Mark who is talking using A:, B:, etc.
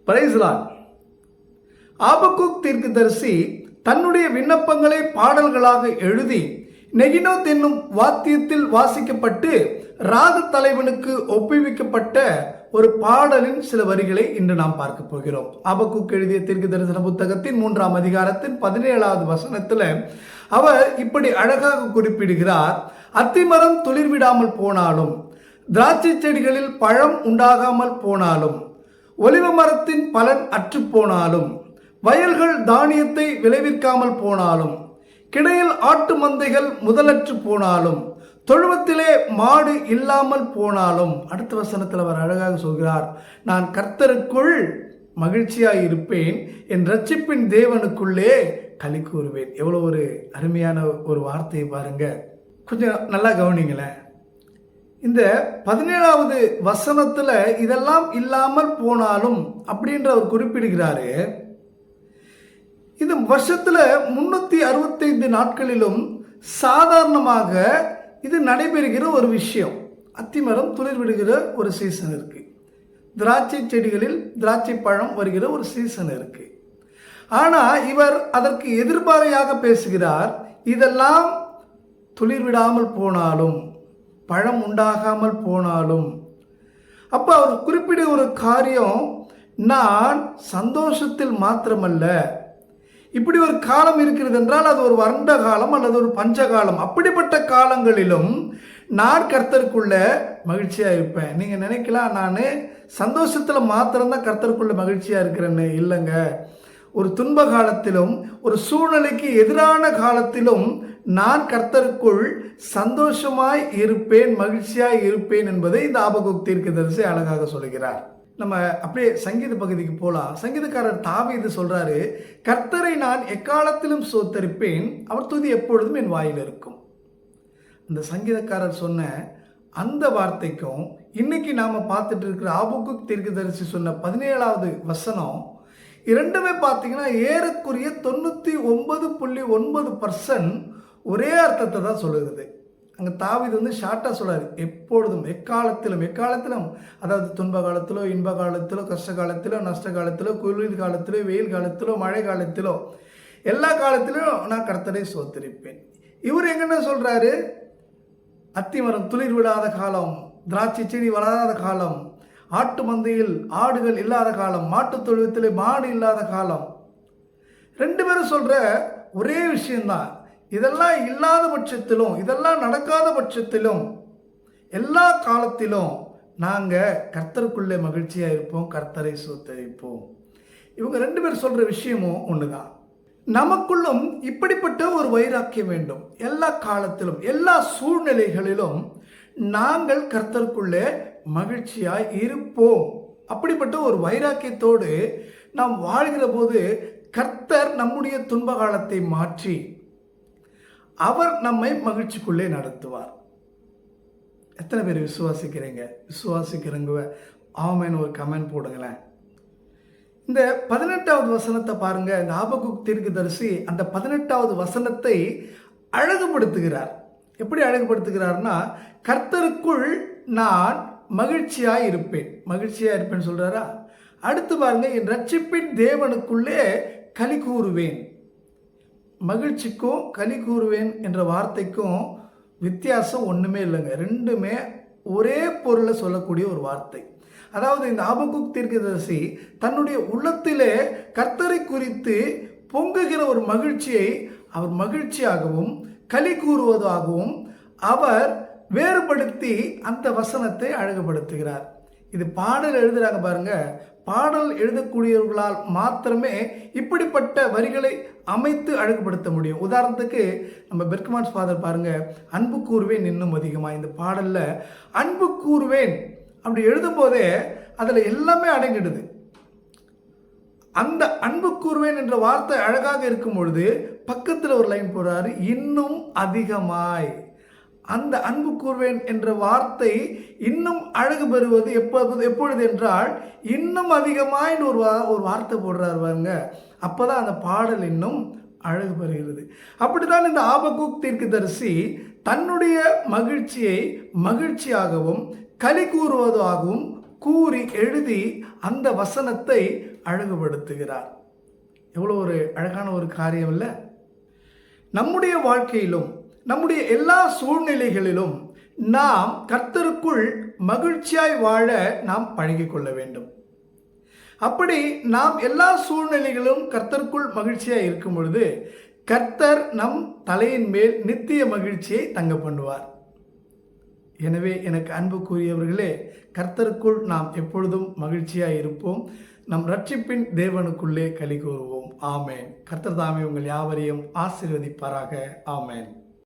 A: Price Lord. ஆபக்கூக் தீர்க்கதரிசி தன்னுடைய விண்ணப்பங்களை பாடல்களாக எழுதி நெகினோத் என்னும் வாத்தியத்தில் வாசிக்கப்பட்டு ராக தலைவனுக்கு ஒப்புவிக்கப்பட்ட ஒரு பாடலின் சில வரிகளை இன்று நாம் பார்க்க போகிறோம். ஆபக்கூக் எழுதிய தீர்க்க தரிசன புத்தகத்தின் 3ஆம் அதிகாரத்தின் 17வது வசனத்தில் அவர் இப்படி அழகாக குறிப்பிடுகிறார். அத்திமரம் துளிர் விடாமல் போனாலும், திராட்சை செடிகளில் பழம் உண்டாகாமல் போனாலும், ஒலிவ மரத்தின் பலன் அற்று போனாலும், வயல்கள் தானியத்தை விளைவிக்காமல் போனாலும், கிடையில் ஆட்டு மந்தைகள் முதலற்று போனாலும், தொழுவத்திலே மாடு இல்லாமல் போனாலும், அடுத்த வசனத்தில் அவர் அழகாக சொல்கிறார், நான் கர்த்தருக்குள் மகிழ்ச்சியாய் இருப்பேன், என் ரட்சிப்பின் தேவனுக்குள்ளே களி கூறுவேன். எவ்வளோ ஒரு அருமையான ஒரு வார்த்தையை பாருங்க. கொஞ்சம் நல்லா கவனிங்களேன். இந்த 17வது வசனத்துல இதெல்லாம் இல்லாமல் போனாலும் அப்படின்ற அவர் குறிப்பிடுகிறாரு. இது வருஷத்துல 365 நாட்களிலும் சாதாரணமாக இது நடைபெறுகிற ஒரு விஷயம். அத்திமரம் துளிர் விடுகிற ஒரு சீசன் இருக்கு, திராட்சை செடிகளில் திராட்சை பழம் வருகிற ஒரு சீசன் இருக்கு. ஆனா இவர் அதற்கு எதிர்பாரையாக பேசுகிறார். இதெல்லாம் துளிர் விடாமல் போனாலும், பழம் உண்டாகாமல் போனாலும், அப்ப அவர் குறிப்பிட ஒரு காரியம், நான் சந்தோஷத்தில் மாத்திரமல்ல, இப்படி ஒரு காலம் இருக்கிறது என்றால் அது ஒரு வறண்ட காலம் அல்லது ஒரு பஞ்சகாலம், அப்படிப்பட்ட காலங்களிலும் நான் கர்த்தருக்குள்ள மகிழ்ச்சியா இருப்பேன். நீங்க நினைக்கலாம் நான் சந்தோஷத்துல மாத்திரம்தான் கர்த்தருக்குள்ள மகிழ்ச்சியா இருக்கிறேன்னு. இல்லைங்க, ஒரு துன்ப காலத்திலும் ஒரு சூழ்நிலைக்கு எதிரான காலத்திலும் நான் கர்த்தருக்குள் சந்தோஷமாய் இருப்பேன், மகிழ்ச்சியாய் இருப்பேன் என்பதை இந்த ஆபக்கூக் தீர்க்கதரிசி அழகாக சொல்கிறார். நம்ம அப்படியே சங்கீத பகுதிக்கு போகலாம். சங்கீதக்காரர் தாவீது சொல்றாரு, கர்த்தரை நான் எக்காலத்திலும் சோத்தரிப்பேன், அவர் துதி எப்பொழுதும் என் வாயில் இருக்கும். அந்த சங்கீதக்காரர் சொன்ன அந்த வார்த்தைக்கும் இன்னைக்கு நாம பார்த்துட்டு இருக்கிற ஆபக்கூக் தீர்க்கதரிசி சொன்ன 17வது வசனம் இரண்டுமே பார்த்தீங்கன்னா ஏறக்குறைய 99.9% ஒரே அர்த்தத்தை தான் சொல்லுகிறது. அங்கே தாவீது ஷார்ட்டாக சொல்றாரு, எப்பொழுதும் எக்காலத்திலும், அதாவது துன்ப காலத்திலோ, இன்ப காலத்திலோ, கஷ்ட காலத்திலோ, நஷ்ட காலத்திலோ, குளிர் காலத்திலோ, வெயில் காலத்திலோ, மழை காலத்திலோ, எல்லா காலத்திலும் நான் கர்த்தரை சோத்தரிப்பேன். இவர் எங்கன்னா சொல்றாரு, அத்திமரம் துளிர் விடாத காலம், திராட்சை செடி வளராத காலம், ஆட்டு மந்தையில் ஆடுகள் இல்லாத காலம், மாட்டு தொழுவத்திலே மாடு இல்லாத காலம். ரெண்டு பேரும் சொல்ற ஒரே விஷயம்தான். இதெல்லாம் இல்லாத பட்சத்திலும், இதெல்லாம் நடக்காத பட்சத்திலும், எல்லா காலத்திலும் நாங்கள் கர்த்தருக்குள்ளே மகிழ்ச்சியாக இருப்போம், கர்த்தரை சோத்தரிப்போம். இவங்க ரெண்டு பேர் சொல்ற விஷயமும் ஒண்ணுதான். நமக்குள்ளும் இப்படிப்பட்ட ஒரு வைராக்கியம் வேண்டும். எல்லா காலத்திலும் எல்லா சூழ்நிலைகளிலும் நாங்கள் கர்த்தருக்குள்ளே மகிழ்ச்சியாய் இருப்போம். அப்படிப்பட்ட ஒரு வைராக்கியத்தோடு நாம் வாழ்கிற போது கர்த்தர் நம்முடைய துன்ப காலத்தை மாற்றி அவர் நம்மை மகிழ்ச்சிக்குள்ளே நடத்துவார். எத்தனை பேர் விசுவாசிக்கிறீங்க? விசுவாசிக்கிறவங்க ஆமென் ஒரு கமெண்ட் போடுங்களேன். இந்த 18வது வசனத்தை பாருங்க. இந்த ஆபக்கூக் தீர்க்கதரிசி அந்த 18வது வசனத்தை அழகுபடுத்துகிறார். எப்படி அழகுபடுத்துகிறார்னா, கர்த்தருக்குள் நான் மகிழ்ச்சியாய் இருப்பேன், மகிழ்ச்சியாக இருப்பேன்னு சொல்றாரா. அடுத்து பாருங்க, என் ரட்சிப்பின் தேவனுக்குள்ளே களி கூறுவேன். மகிழ்ச்சிக்கும் களி கூறுவேன் என்ற வார்த்தைக்கும் வித்தியாசம் ஒன்றுமே இல்லைங்க. ரெண்டுமே ஒரே பொருளை சொல்லக்கூடிய ஒரு வார்த்தை. அதாவது இந்த ஆபக்கூக் தீர்க்கதரிசி தன்னுடைய உள்ளத்திலே கர்த்தரை குறித்து பொங்குகிற ஒரு மகிழ்ச்சியை அவர் மகிழ்ச்சியாகவும் களி கூறுவதாகவும் அவர் வேறுபடுத்தி அந்த வசனத்தை அழகுபடுத்துகிறார். இது பாடல் எழுதுறாங்க பாருங்க. பாடல் எழுதக்கூடியவர்களால் மாத்திரமே இப்படிப்பட்ட வரிகளை அமைத்து அழகுபடுத்த முடியும். உதாரணத்துக்கு நம்ம பெர்க்மான்ஸ் ஃபாதர் பாருங்க, அன்பு கூறுவேன் இன்னும் அதிகமாக. இந்த பாடல்ல அன்பு கூறுவேன் அப்படி எழுதும் போதே அதுல எல்லாமே அடங்கிடுது. அந்த அன்பு கூறுவேன் என்ற வார்த்தை அழகாக இருக்கும் பொழுது பக்கத்தில் ஒரு லைன் போறாரு, இன்னும் அதிகமாய். அந்த அன்பு கூறுவேன் என்ற வார்த்தை இன்னும் அழகு பெறுவது எப்பொழுது என்றால், இன்னும் அதிகமாய் ஒரு வார்த்தை போடுறாரு பாருங்க. அப்பதான் அந்த பாடல் இன்னும் அழகு பெறுகிறது. அப்படித்தான் இந்த ஆபக்கூக் தீர்க்கதரிசி தன்னுடைய மகிழ்ச்சியை மகிழ்ச்சியாகவும் களி கூறுவதாகவும் கூறி எழுதி அந்த வசனத்தை அழகுபடுத்துகிறார். எவ்வளோ ஒரு அழகான ஒரு காரியம் இல்லை? நம்முடைய வாழ்க்கையிலும் நம்முடைய எல்லா சூழ்நிலைகளிலும் நாம் கர்த்தருக்குள் மகிழ்ச்சியாய் வாழ நாம் பழகிக்கொள்ள வேண்டும். அப்படி நாம் எல்லா சூழ்நிலைகளும் கர்த்தருக்குள் மகிழ்ச்சியாக இருக்கும் பொழுது கர்த்தர் நம் தலையின் மேல் நித்திய மகிழ்ச்சியை தங்க பண்ணுவார். எனவே எனக்கு அன்புக்குரியவர்களே, கர்த்தருக்குள் நாம் எப்பொழுதும் மகிழ்ச்சியாக இருப்போம். நம் ரட்சிப்பின் தேவனுக்குள்ளே களி கூறுவோம். ஆமேன். கர்த்தர் தாமே உங்கள் யாவரையும் ஆசீர்வதிப்பாராக. ஆமேன்.